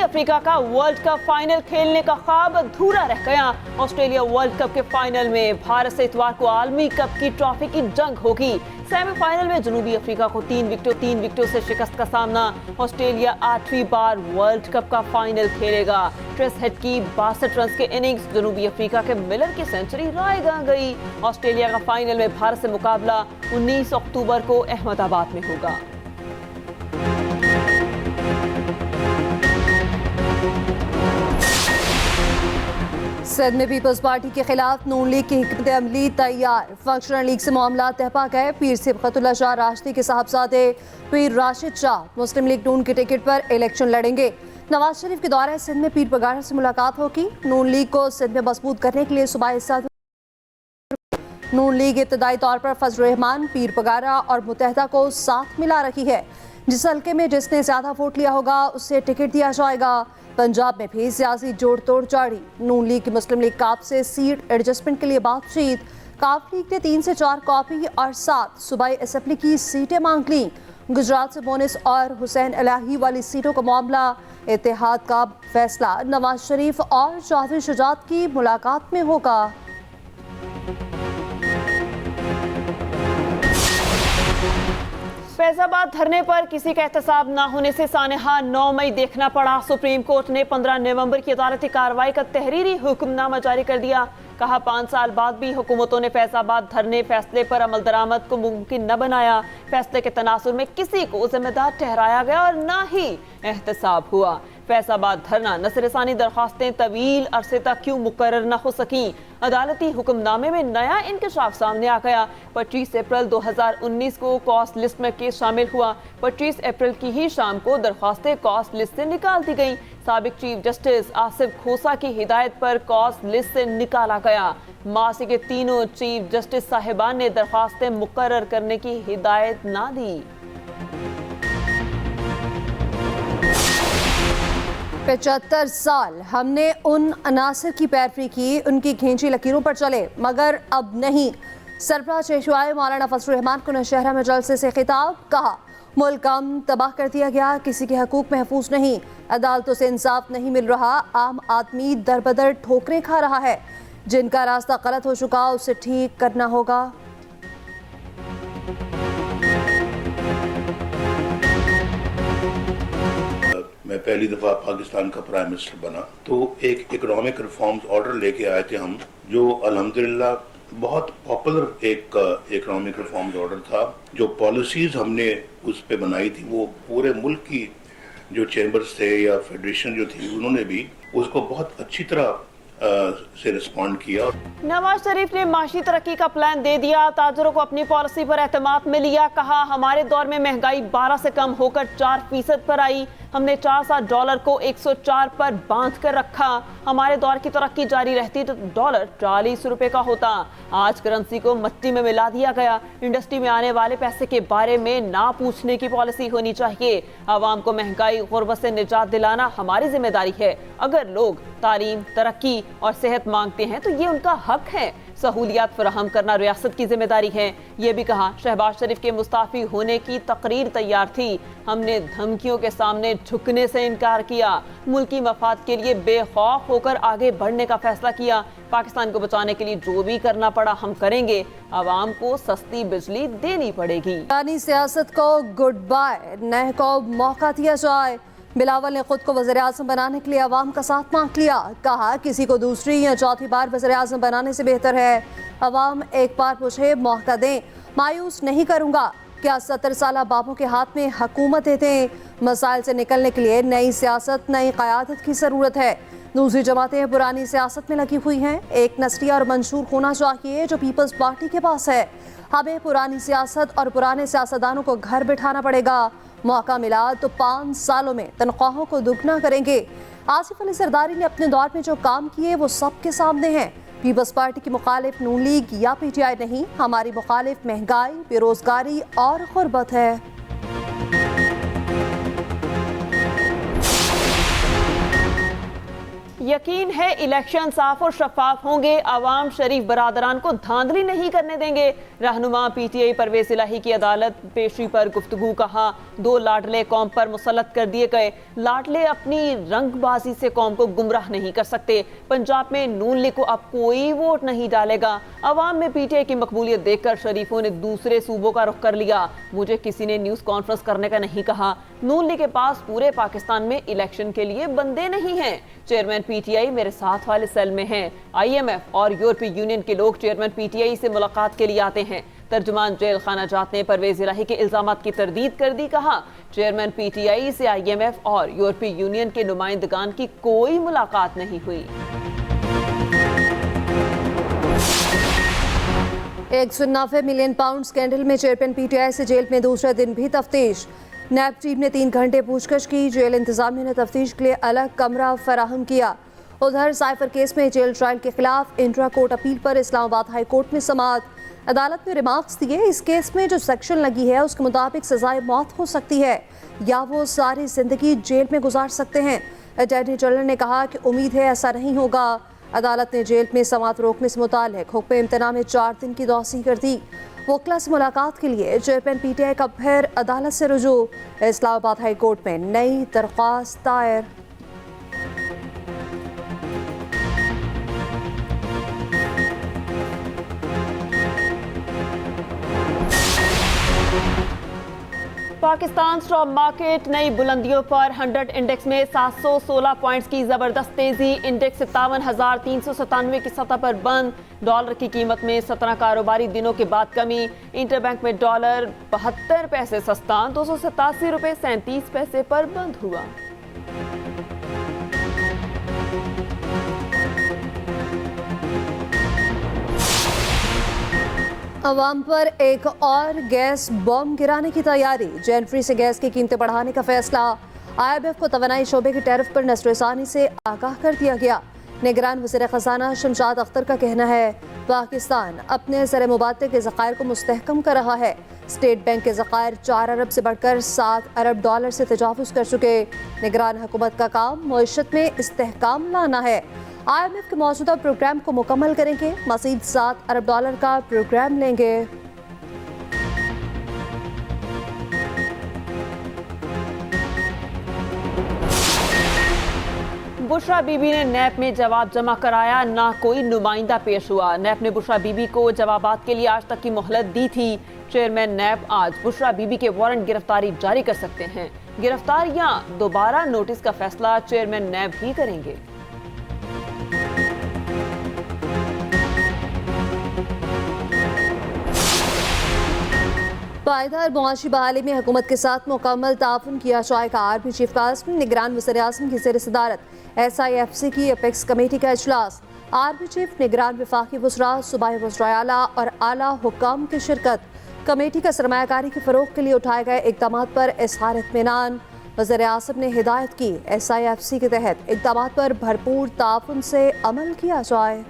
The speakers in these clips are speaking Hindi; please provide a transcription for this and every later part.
अफ्रीका का वर्ल्ड कप फाइनल खेलने का ख्वाब अधूरा रह गया। ऑस्ट्रेलिया वर्ल्ड कप के फाइनल में भारत से इतवार को आलमी कप की ट्रॉफी की जंग होगी। सेमीफाइनल में जनूबी अफ्रीका को 3 विकेटों से शिकस्त का सामना। ऑस्ट्रेलिया 8वीं बार वर्ल्ड कप का फाइनल खेलेगा। ट्रेस हेड की 62 रन के इनिंग्स जनूबी अफ्रीका के मिलर की सेंचुरी रायगा गई। ऑस्ट्रेलिया का फाइनल में भारत से मुकाबला 19 अक्टूबर को अहमदाबाद में होगा। सिंध में पीपल्स पार्टी के खिलाफ नून लीग की हिकमत अमली तैयार। फंक्शनल लीग से मामला तय पा गए। पीर सिबकतुल्लाह शाह राशदी के साहबजादे पीर राशिद शाह मुस्लिम लीग नून की टिकट पर इलेक्शन लड़ेंगे। नवाज शरीफ के दौरे सिंध में पीर पगाड़ा से मुलाकात होगी। नून लीग को सिंध में मजबूत करने के लिए सूबाई साथ नून लीग इब्तदाई तौर पर फजल रहमान, पीर पगाड़ा और मुत्तहदा को साथ मिला रही है। जिस हल्के में जिसने ज्यादा वोट लिया होगा उससे टिकट दिया जाएगा। पंजाब में भी सियासी जोड़ तोड़ जारी। नून लीग की मुस्लिम लीग काफ से सीट एडजस्टमेंट के लिए बातचीत। काफ लीग ने 3 से 4 कॉपी और 7 सूबाई असेंबली की सीटें मांग ली। गुजरात से मोनिस और हुसैन इलाही वाली सीटों का मामला। इत्तेहाद का फैसला नवाज शरीफ और चौधरी शुजात की मुलाकात में होगा। फैजाबाद धरने पर किसी का एहतसाब न होने से सानहा 9 मई देखना पड़ा। सुप्रीम कोर्ट ने 15 नवंबर की अदालती कार्रवाई का तहरीरी हुक्मनामा जारी कर दिया। कहा 5 साल बाद भी हुकूमतों ने फैजाबाद धरने फैसले पर अमल दरामद को मुमकिन न बनाया। फैसले के तनासुर में किसी को जिम्मेदार ठहराया गया और न ही एहतसाब हुआ। फैजाबाद धरना नसरसानी दरख्वास्तें तवील अरसे तक क्यों मुकर्रर न हो सकी। अदालती हुक्मनामे में नया इंकशाफ सामने आ गया। 25 अप्रैल 2019 को कॉस्ट लिस्ट में केस शामिल हुआ। 25 अप्रैल की ही शाम को दरख्वास्तें कॉस्ट लिस्ट से निकाल दी गई। साबिक चीफ जस्टिस आसिफ खोसा की हिदायत पर कॉस्ट लिस्ट से निकाला गया। मासी के तीनों चीफ जस्टिस साहिबान ने दरख्वास्तें मुकर्रर करने की हिदायत ना दी। 75 साल हमने उन अनासर की पैरवी की, उनकी खींची लकीरों पर चले, मगर अब नहीं। सरबराह पेशवाए मौलाना फजल रहमान को नौशहरा में जलसे से खिताब। कहा मुल्क कम तबाह कर दिया गया, किसी के हकूक महफूज नहीं, अदालतों से इंसाफ नहीं मिल रहा, आम आदमी दर बदर ठोकरें खा रहा है। जिनका रास्ता गलत हो चुका उसे ठीक करना होगा। मैं पहली दफा पाकिस्तान का प्राइम मिनिस्टर बना तो एक इकोनॉमिक रिफॉर्म्स ऑर्डर लेके आए थे हम, जो अल्हम्दुलिल्लाह बहुत पॉपुलर एक इकोनॉमिक रिफॉर्म्स ऑर्डर था। जो पॉलिसीज हमने उस पे बनाई थी वो पूरे मुल्क की जो चैम्बर्स थे या फेडरेशन जो थी उन्होंने भी उसको बहुत अच्छी तरह से रिस्पॉन्ड किया। नवाज शरीफ ने माशी तरक्की का प्लान दे दिया। ताजरों को अपनी पॉलिसी पर एतमाद में लिया। कहा हमारे दौर में महंगाई 12 से कम होकर 4% पर आई। हमने $4 को 104 पर बांध कर रखा। हमारे दौर की तरक्की जारी रहती तो डॉलर 40 रुपए का होता। आज करेंसी को मट्टी में मिला दिया गया। इंडस्ट्री में आने वाले पैसे के बारे में ना पूछने की पॉलिसी होनी चाहिए। आवाम को महंगाई गुर्बत से निजात दिलाना हमारी जिम्मेदारी है। अगर लोग तालीम, तरक्की और सेहत मांगते हैं तो ये उनका हक है। सहूलियात फराहम करना रियासत की जिम्मेदारी है। ये भी कहा शहबाज शरीफ के मुस्ताफी होने की तकरीर तैयार थी। हमने धमकियों के सामने झुकने से इनकार किया। मुल्की मफाद के लिए बेखौफ होकर आगे बढ़ने का फैसला किया। पाकिस्तान को बचाने के लिए जो भी करना पड़ा हम करेंगे। आवाम को सस्ती बिजली देनी पड़ेगी। पुरानी सियासत को गुड बाय, नए को मौका दिया जाए। बिलावल ने खुद को वज़ीर आज़म बनाने के लिए अवाम का साथ मांग लिया। कहा किसी को दूसरी या चौथी बार वज़ीर आज़म बनाने से बेहतर है अवाम एक बार मुझे मौका दें। मायूस नहीं करूंगा। क्या 70 साल बाबों के हाथ में हुकूमत देते हैं। मसाइल से निकलने के लिए नई सियासत, नई क़यादत की ज़रूरत है। दूसरी जमातें पुरानी सियासत में लगी हुई हैं। एक नस्लिया और मंशूर होना चाहिए जो पीपल्स पार्टी के पास है। हमें पुरानी सियासत और पुराने सियासतदानों को घर बिठाना पड़ेगा। मौका मिला तो 5 सालों में तनख्वाहों को दुगना करेंगे। आसिफ अली जरदारी ने अपने दौर में जो काम किए वो सबके सामने हैं। पीपल्स पार्टी की मुखालिफ नून लीग या PTI नहीं, हमारी मुखालिफ महंगाई, बेरोजगारी और गुर्बत है। ये यकीन है इलेक्शन साफ और शफाफ होंगे, अवाम शरीफ बरादरान को धांधली नहीं करने देंगे। रहनुमा पीटीआई परवेज इलाही की अदालत पेशी पर गुफ्तगू, कहा 2 लाडले कौम पर मुसल्लत कर दिए गए। लाडले अपनी रंगबाजी से कौम को गुमराह नहीं कर सकते। पंजाब में नून लीग को अब कोई वोट नहीं डालेगा। अवाम में पीटीआई की मकबूलियत देखकर शरीफों ने दूसरे सूबों का रुख कर लिया। मुझे किसी ने न्यूज़ कॉन्फ्रेंस करने का नहीं कहा। नून लीग के पास पूरे पाकिस्तान में इलेक्शन के लिए बंदे नहीं हैं। चेयरमैन पीटीआई मेरे साथ वाले सेल में हैं। आईएमएफ और यूरोपीय यूनियन के लोग चेयरमैन पीटीआई से मुलाकात के लिए आते हैं। तर्जुमान जेल खाना जात ने परवेज इलाही के इल्जामात की तरदीद कर दी। कहा चेयरमैन पीटीआई से आईएमएफ और यूरोपीय यूनियन के नुमाइंदगान की कोई मुलाकात नहीं हुई। 190 मिलियन पाउंड स्कैंडल में चेयरमैन पीटीआई से जेल में दूसरे दिन भी तफ्तीश। नैब टीम ने 3 घंटे पूछताछ की। जेल इंतजामिया ने तफ्तीश के लिए अलग कमरा फराहम किया। उधर साइफर केस में जेल ट्रायल के खिलाफ इंट्रा कोर्ट अपील पर इस्लामाबाद हाई कोर्ट में समाअत। अदालत ने रिमार्क्स दिए, इस केस में जो सेक्शन लगी है उसके मुताबिक सजाए मौत हो सकती है या वो सारी जिंदगी जेल में गुजार सकते हैं। अटॉर्नी जनरल ने कहा कि उम्मीद है ऐसा नहीं होगा। अदालत ने जेल में समाअत रोकने से मुताल्लिक हुक्म इम्तना में 4 दिन की तौसीह कर दी। वकला से मुलाकात के लिए चेयरमैन पीटीआई का फिर अदालत से रुजू। इस्लामाबाद हाई कोर्ट में नई दरख्वास्त दायर। पाकिस्तान स्टॉक मार्केट नई बुलंदियों पर। 100 इंडेक्स में 716 पॉइंट्स की जबरदस्त तेजी। इंडेक्स 57,397 की सतह पर बंद। डॉलर की कीमत में 17 कारोबारी दिनों के बाद कमी। इंटरबैंक में डॉलर 72 पैसे सस्ता 287 रुपए 37 पैसे पर बंद हुआ। अवाम पर एक और गैस बॉम्ब गिराने की तैयारी। जनवरी से गैस की कीमतें बढ़ाने का फैसला। आईएमएफ को तवानाई शोबे के टैरिफ पर नस्र-ए-सानी से आगाह कर दिया गया। निगरान वज़ीर ख़ज़ाना शमशाद अख्तर का कहना है पाकिस्तान अपने ज़र मुबादले के ज़खायर को मुस्तहकम कर रहा है। स्टेट बैंक के ज़खायर 4 अरब से बढ़कर 7 अरब डॉलर से तजावुज़ कर चुके। निगरान हुकूमत का काम मईशत में इस्तेहकाम लाना है। आईएमएफ के मौजूदा प्रोग्राम को मुकम्मल करेंगे। मज़ीद 7 अरब डॉलर का प्रोग्राम लेंगे। बुशरा बीबी ने नैब में जवाब जमा कराया, ना कोई नुमाइंदा पेश हुआ। नैब ने बुशरा बीबी को जवाबात के लिए आज तक की मोहलत दी थी। चेयरमैन नैब आज बुशरा बीबी के वारंट गिरफ्तारी जारी कर सकते हैं। गिरफ्तार या दोबारा नोटिस का फैसला चेयरमैन नैब ही करेंगे। पायदार मुआशी बहाली में हुकूमत के साथ मुकम्मल ताउन किया जाएगा। आर्मी चीफ कास्म निगरान वज़ीर-ए-आज़म की ज़ेर सदारत SIFC की अपेक्स कमेटी का इजलास। आर्मी चीफ निगरान वफाकी वज़रा सूबाई वज़राए आला और आला हुक्काम की शिरकत। कमेटी का सरमायाकारी के फ़रोग़ के लिए उठाए गए इक़दामात पर इज़हार इत्मीनान। वज़ीर-ए-आज़म ने हिदायत की SIFC के तहत इक़दामात पर भरपूर ताउन से अमल किया जाए।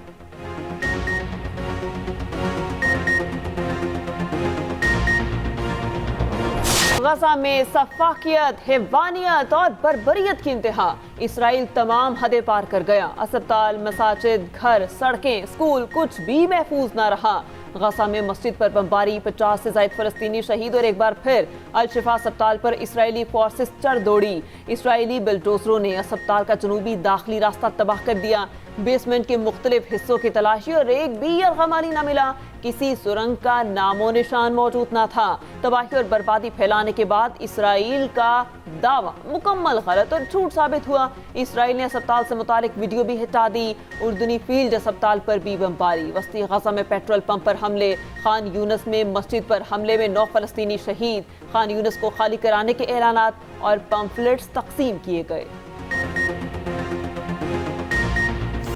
गजा में सफाकियत, हैवानियत और बर्बरियत की इंतहा। इसराइल तमाम हदें पार कर गया। अस्पताल, मसाजिद, घर, सड़कें, स्कूल कुछ भी महफूज ना रहा। गजा में मस्जिद पर बमबारी, 50 से ज़ायद फ़लस्तीनी शहीद और एक बार फिर अल-शिफा अस्पताल पर इसराइली फोर्सेस चढ़ दौड़ी। इसराइली बुलडोजरों ने अस्पताल का जनूबी दाखिली रास्ता तबाह कर दिया। बेसमेंट के मुख्तलिफ हिस्सों की तलाशी और एक भी यरगमाली न मिला। किसी सुरंग का नामो निशान मौजूद न था। तबाही और बर्बादी फैलाने के बाद इसराइल का दावा मुकम्मल गलत और झूठ साबित हुआ। इसराइल ने अस्पताल से मुतालिक वीडियो भी हटा दी। उर्दुनी फील्ड अस्पताल पर भी बमबारी। वस्ती गजा में पेट्रोल पंप पर हमले। खान यूनस में मस्जिद पर हमले में 9 फ़लस्तीनी शहीद। खान यूनस को खाली कराने के ऐलानात और पम्फलेट्स तकसीम किए गए।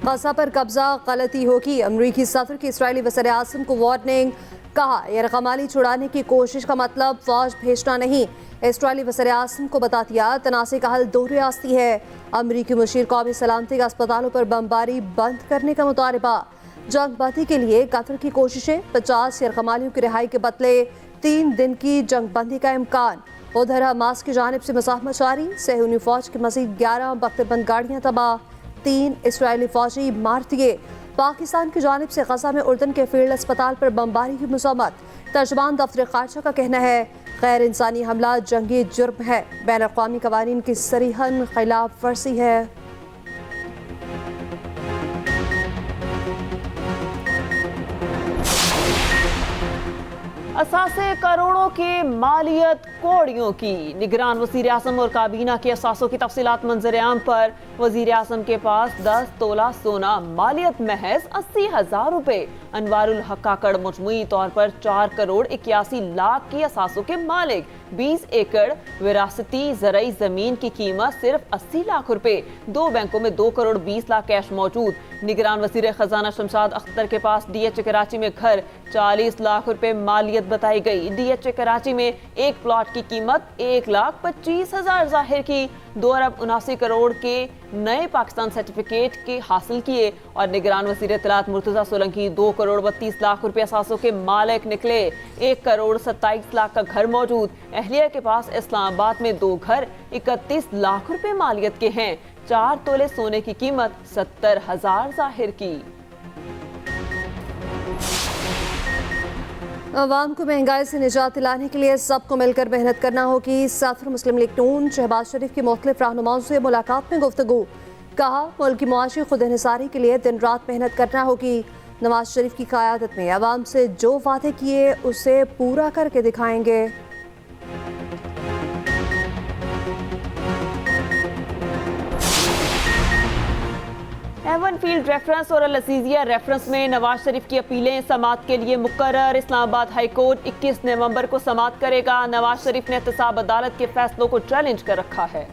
गजा पर कब्जा गलती होगी। अमरीकी सदर की इसराइली वज़ीर-ए-आज़म को वार्निंग। कहा यरगमाली छुड़ाने की कोशिश का मतलब फौज भेजना नहीं। इसराइली वज़ीर-ए-आज़म को बता दिया तनाज़े का हल 2 रियासती है। अमरीकी मुशीर कौमी सलामती का अस्पतालों पर बमबारी बंद करने का मुतालबा। जंग बंदी के लिए कतर की कोशिशें। 50 यरगमालियों की रिहाई के बदले 3 दिन की जंग बंदी का इम्कान। उधर हमास की जानिब से मुज़ाहमत जारी। सहूनी फौज की मज़ीद 11 बख्तरबंद गाड़ियाँ तबाह। 3 इसराइली फौजी मार दिए। पाकिस्तान की जानिब से गजा में उर्दन के फील्ड अस्पताल पर बमबारी की मज़म्मत। तर्जुमान दफ्तर खारजा का कहना है गैर इंसानी हमला जंगी जुर्म है, बैन अक़वामी कवानीन की सरीहन खिलाफ वर्जी है। असासे करोड़ों के मालियत कौड़ियों की। निगरान वज़ीर आज़म और काबीना के असासों की तफसीलात मंजर आम पर। वज़ीर आज़म के पास 10 तोला सोना, मालियत महज 80,000 रुपए। अनवारुल हक काकड़ मजमूई तौर पर 4 करोड़ 81 लाख के असासों के मालिक। 20 एकड़ विरासती ज़रई ज़मीन की कीमत सिर्फ 80 लाख रुपए। 2 बैंकों में 2 करोड़ 20 लाख कैश मौजूद। निगरान वज़ीर ख़जाना शमशाद अख्तर के पास DH कराची में घर, 40 लाख रुपए मालियत बताई गई। DH कराची में एक प्लॉट की कीमत 1,25,000 जाहिर की। 2 अरब 79 करोड़ के नए पाकिस्तान सर्टिफिकेट के हासिल किए। और निगरान वज़ीर इत्तलात मुर्तज़ा सोलंकी 2 करोड़ 32 लाख रुपए असासों के मालिक निकले। 1 करोड़ 27 लाख का घर मौजूद। अहलिया के पास इस्लामाबाद में 2 घर 31 लाख रुपए मालियत के हैं। 4 तोले सोने की कीमत 70,000 जाहिर की। अवाम को महंगाई से निजात दिलाने के लिए सबको मिलकर मेहनत करना होगी। सदर मुस्लिम लीग नून शहबाज शरीफ की मुख्तलिफ रहनुमाओं से मुलाकात में गुफ्तगू। कहा मुल्क की मुआशी खुद इन्हिसारी के लिए दिन रात मेहनत करना होगी। नवाज शरीफ की क़यादत में अवाम से जो वादे किए उसे पूरा करके दिखाएंगे। एवन फील्ड रेफरेंस और अल-अज़ीज़िया रेफरेंस में नवाज शरीफ की अपीलें समाअत के लिए मुकर्रर। इस्लामाबाद हाई कोर्ट 21 नवंबर को समाअत करेगा। नवाज शरीफ ने एहतसाब अदालत के फैसलों को चैलेंज कर रखा है।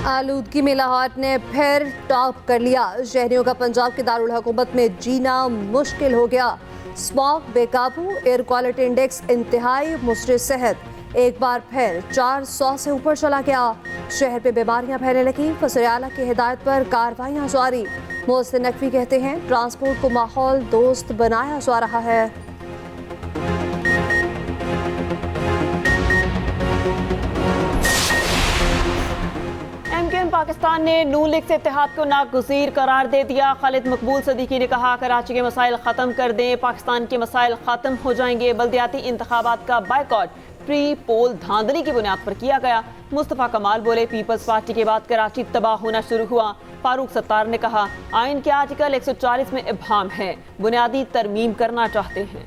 आलूदगी में लाहौर ने फिर टॉप कर लिया। शहरियों का पंजाब के दारुल हुकूमत में जीना मुश्किल हो गया। स्मॉग बेकाबू, एयर क्वालिटी इंडेक्स इंतहाई मुस्रिद सेहत एक बार फिर 400 से ऊपर चला गया। शहर पे बीमारियां फैलने लगी। वज़ीर आला की हिदायत पर कार्रवाइयां जारी। मोहसिन नकवी कहते हैं ट्रांसपोर्ट को माहौल दोस्त बनाया जा रहा है। MKM पाकिस्तान ने नून लीग से इत्तेहाद को नागुज़ीर करार दे दिया। खालिद मकबूल सदीकी ने कहा कराची के मसाइल ख़त्म कर दें, पाकिस्तान के मसाइल ख़त्म हो जाएंगे। बल्दियाती इंतखाबात का बायकॉट प्री पोल धांधली की बुनियाद पर किया गया। मुस्तफ़ा कमाल बोले पीपल्स पार्टी के बाद कराची तबाह होना शुरू हुआ। फारूक सत्तार ने कहा आइन के आर्टिकल 140 में इब्हाम है, बुनियादी तरमीम करना चाहते हैं।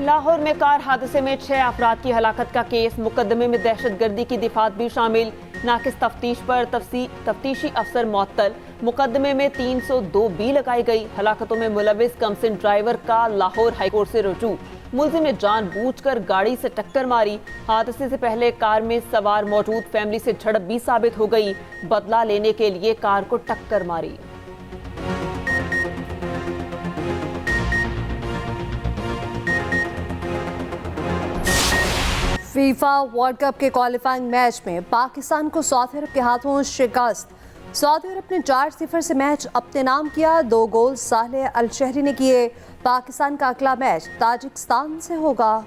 लाहौर में कार हादसे में 6 अफराद की हलाकत का केस। मुकदमे में दहशतगर्दी की दिफात भी शामिल। नाकिस तफ्तीश पर तफ्तीशी अफसर मुअत्तल। मुकदमे में 302 भी लगाई गई। हलाकतों में मुलविस कमसिन ड्राइवर का लाहौर हाईकोर्ट से रुजू। मुलजिम ने जानबूझकर गाड़ी से टक्कर मारी। हादसे से पहले कार में सवार मौजूद फैमिली से झड़प भी साबित हो गई। बदला लेने के लिए कार को टक्कर मारी। फीफा वर्ल्ड कप के क्वालिफाइंग मैच में पाकिस्तान को सऊदी अरब के हाथों शिकस्त। सऊदी अरब ने 4-0 से मैच अपने नाम किया। 2 गोल सालेह अल शहरी ने किए। पाकिस्तान का अगला मैच ताजिकिस्तान से होगा।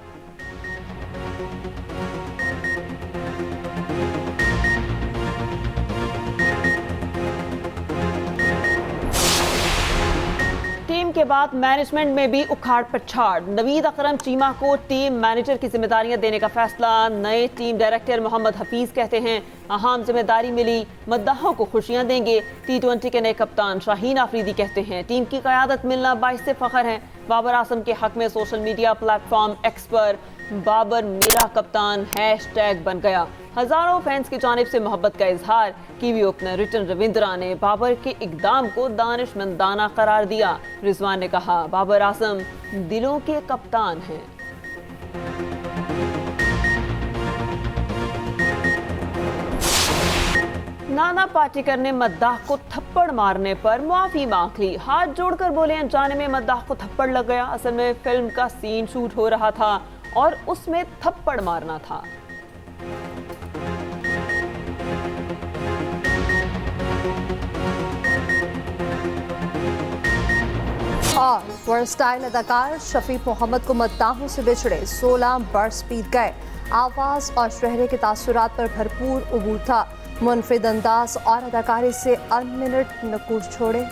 टीम के बाद मैनेजमेंट में भी उखाड़ पछाड़। नवीद अकरम चीमा को टीम मैनेजर की जिम्मेदारियां देने का फैसला। नए टीम डायरेक्टर मोहम्मद हफीज कहते हैं अहम जिम्मेदारी मिली, मद्दाहों को खुशियां देंगे। T20 के नए कप्तान शाहीन आफरीदी कहते हैं टीम की क़यादत मिलना बाइस से फख्र है। बाबर आजम के हक में सोशल मीडिया प्लेटफॉर्म एक्स पर बाबर मेरा कप्तान हैशटैग बन गया। हजारों फैंस की जानिब से मोहब्बत का इजहार। कीवी ओपनर रिटन रविंद्रा ने बाबर के इकदाम को दानिशमंदाना करार दिया। रिजवान ने कहा बाबर आजम दिलों के कप्तान हैं। नाना पाटेकर ने मद्दाह को थप्पड़ मारने पर माफी मांग ली। हाथ जोड़कर बोले अनजाने में मद्दाह को थप्पड़ लग गया। असल में फिल्म का सीन शूट हो रहा था और उसमें थप्पड़ मारना था। और वर्सटाइल अदाकार शफीक मोहम्मद को मद्दाहों से बिछड़े 16 बरस बीत गए। आवाज़ और चेहरे के तासुरात पर भरपूर उबूर था। मुनफरिद अंदाज और अदाकारी से अनमिनट नकूश छोड़े।